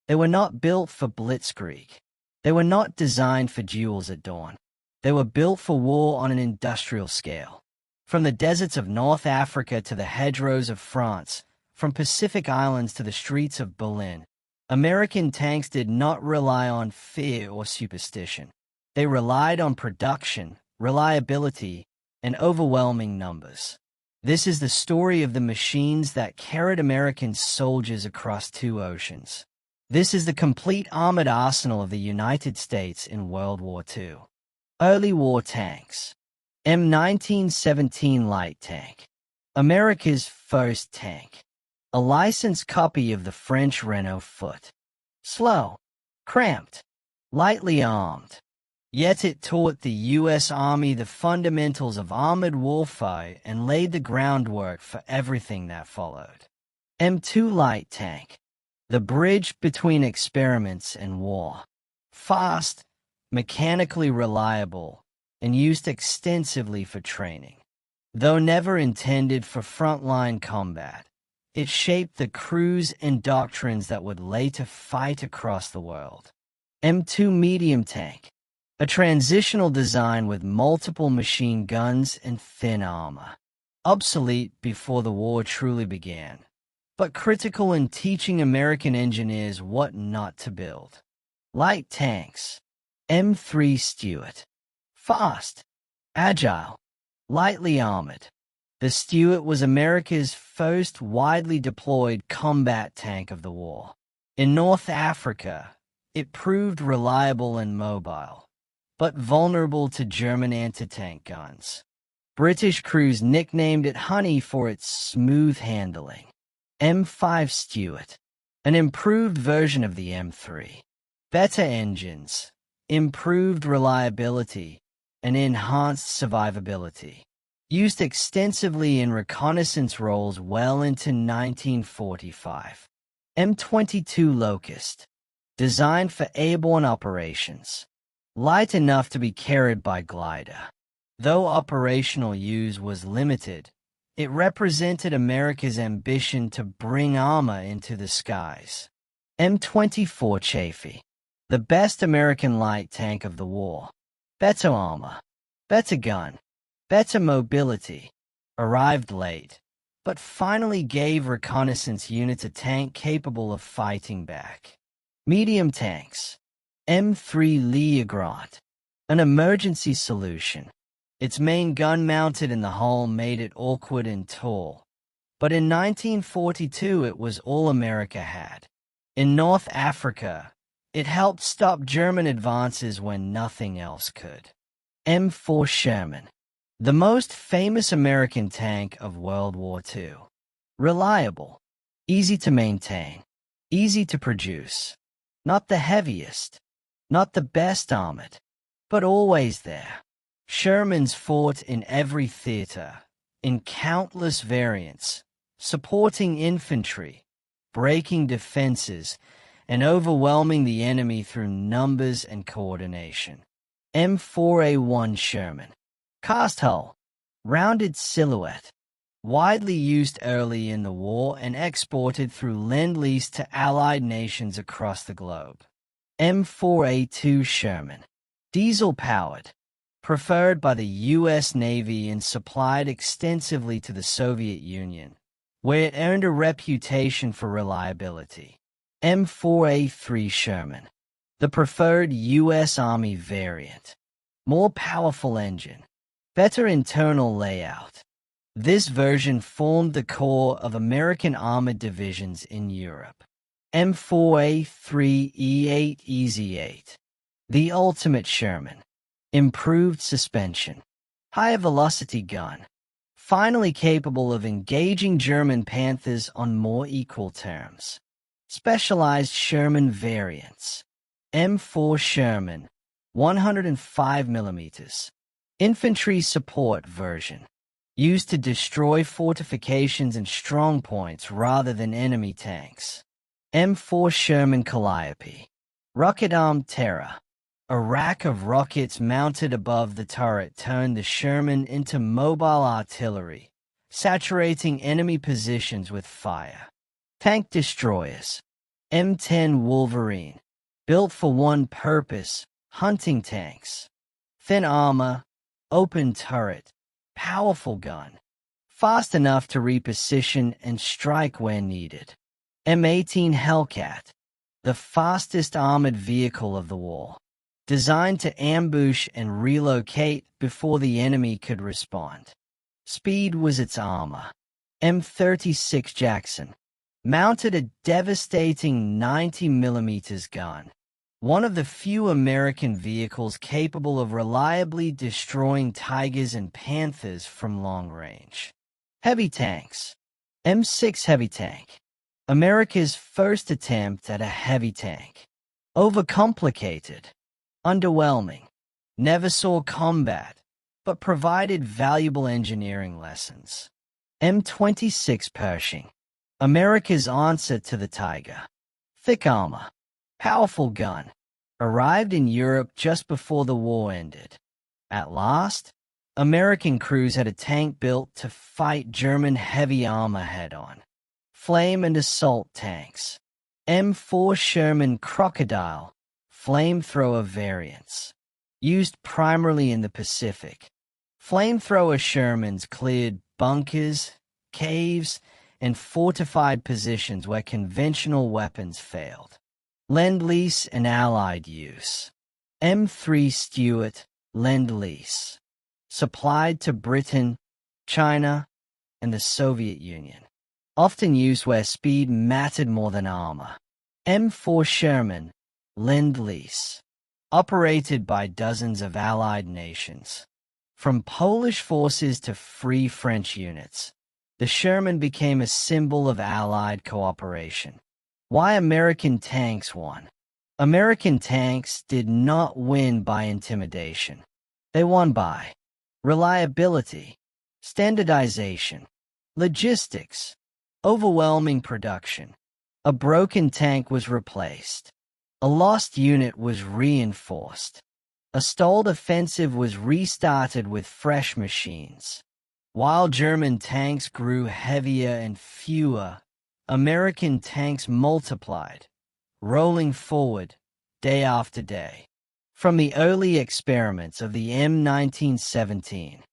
They were not built for blitzkrieg. They were not designed for duels at dawn. They were built for war on an industrial scale. From the deserts of North Africa to the hedgerows of France, from Pacific Islands to the streets of Berlin, American tanks did not rely on fear or superstition. They relied on production, reliability, and overwhelming numbers. This is the story of the machines that carried American soldiers across 2 oceans. This is the complete armored arsenal of the United States in World War II. Early war tanks. M1917 light tank. America's first tank. A licensed copy of the French Renault Foot. Slow, cramped, lightly armed. Yet it taught the U.S. Army the fundamentals of armored warfare and laid the groundwork for everything that followed. M2 light tank. The bridge between experiments and war. Fast, mechanically reliable, and used extensively for training. Though never intended for frontline combat, it shaped the crews and doctrines that would later fight across the world. M2 medium tank. A transitional design with multiple machine guns and thin armor. Obsolete before the war truly began, but critical in teaching American engineers what not to build. Light tanks. M3 Stuart. Fast, agile, lightly armored. The Stuart was America's first widely deployed combat tank of the war. In North Africa, it proved reliable and mobile, but vulnerable to German anti-tank guns. British crews nicknamed it Honey for its smooth handling. M5 Stuart. An improved version of the M3. Better engines, improved reliability, and enhanced survivability. Used extensively in reconnaissance roles well into 1945. M22 Locust. Designed for airborne operations. Light enough to be carried by glider. Though operational use was limited, it represented America's ambition to bring armor into the skies. M24 Chaffee. The best American light tank of the war. Better armor. Better gun. Better mobility. Arrived late, but finally gave reconnaissance units a tank capable of fighting back. Medium tanks. M3 Leogrand. An emergency solution. Its main gun mounted in the hull made it awkward and tall. But in 1942 it was all America had. In North Africa, it helped stop German advances when nothing else could. M4 Sherman. The most famous American tank of World War II. Reliable. Easy to maintain. Easy to produce. Not the heaviest. Not the best armored. But always there. Shermans fought in every theater, in countless variants, supporting infantry, breaking defenses, and overwhelming the enemy through numbers and coordination. M4A1 Sherman. Cast hull. Rounded silhouette. Widely used early in the war and exported through Lend-Lease to Allied nations across the globe. M4A2 Sherman. Diesel-powered. Preferred by the U.S. Navy and supplied extensively to the Soviet Union, where it earned a reputation for reliability. M4A3 Sherman. The preferred U.S. Army variant. More powerful engine. Better internal layout. This version formed the core of American armored divisions in Europe. M4A3E8 EZ8. The ultimate Sherman. Improved suspension. Higher velocity gun. Finally capable of engaging German Panthers on more equal terms. Specialized Sherman variants. M4 Sherman. 105 mm. Infantry support version. Used to destroy fortifications and strongpoints rather than enemy tanks. M4 Sherman Calliope. Rocket-armed Terror. A rack of rockets mounted above the turret turned the Sherman into mobile artillery, saturating enemy positions with fire. Tank destroyers. M10 Wolverine, built for one purpose, hunting tanks. Thin armor, open turret, powerful gun, fast enough to reposition and strike when needed. M18 Hellcat, the fastest armored vehicle of the war, designed to ambush and relocate before the enemy could respond. Speed was its armor. M36 Jackson mounted a devastating 90mm gun, one of the few American vehicles capable of reliably destroying Tigers and Panthers from long range. Heavy tanks. M6 Heavy Tank, America's first attempt at a heavy tank. Overcomplicated, underwhelming, never saw combat, but provided valuable engineering lessons. M26 Pershing, America's answer to the Tiger. Thick armor, powerful gun, arrived in Europe just before the war ended. At last, American crews had a tank built to fight German heavy armor head-on. Flame and assault tanks. M4 Sherman Crocodile, flamethrower variants. Used primarily in the Pacific. Flamethrower Shermans cleared bunkers, caves, and fortified positions where conventional weapons failed. Lend-Lease and Allied use. M3 Stuart, Lend-Lease. Supplied to Britain, China, and the Soviet Union. Often used where speed mattered more than armor. M4 Sherman, Lend-Lease. Operated by dozens of Allied nations. From Polish forces to Free French units, the Sherman became a symbol of Allied cooperation. Why American tanks won? American tanks did not win by intimidation. They won by reliability, standardization, logistics, overwhelming production. A broken tank was replaced. A lost unit was reinforced. A stalled offensive was restarted with fresh machines. While German tanks grew heavier and fewer, American tanks multiplied, rolling forward day after day. From the early experiments of the M1917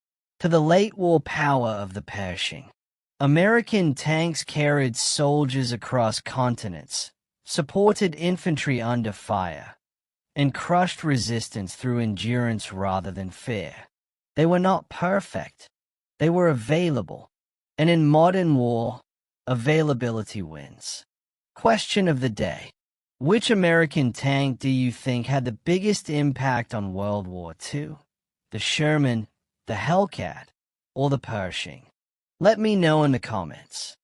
to the late war power of the Pershing, American tanks carried soldiers across continents, supported infantry under fire, and crushed resistance through endurance rather than fear. They were not perfect. They were available. And in modern war, availability wins. Question of the day. Which American tank do you think had the biggest impact on World War II? The Sherman, the Hellcat, or the Pershing? Let me know in the comments.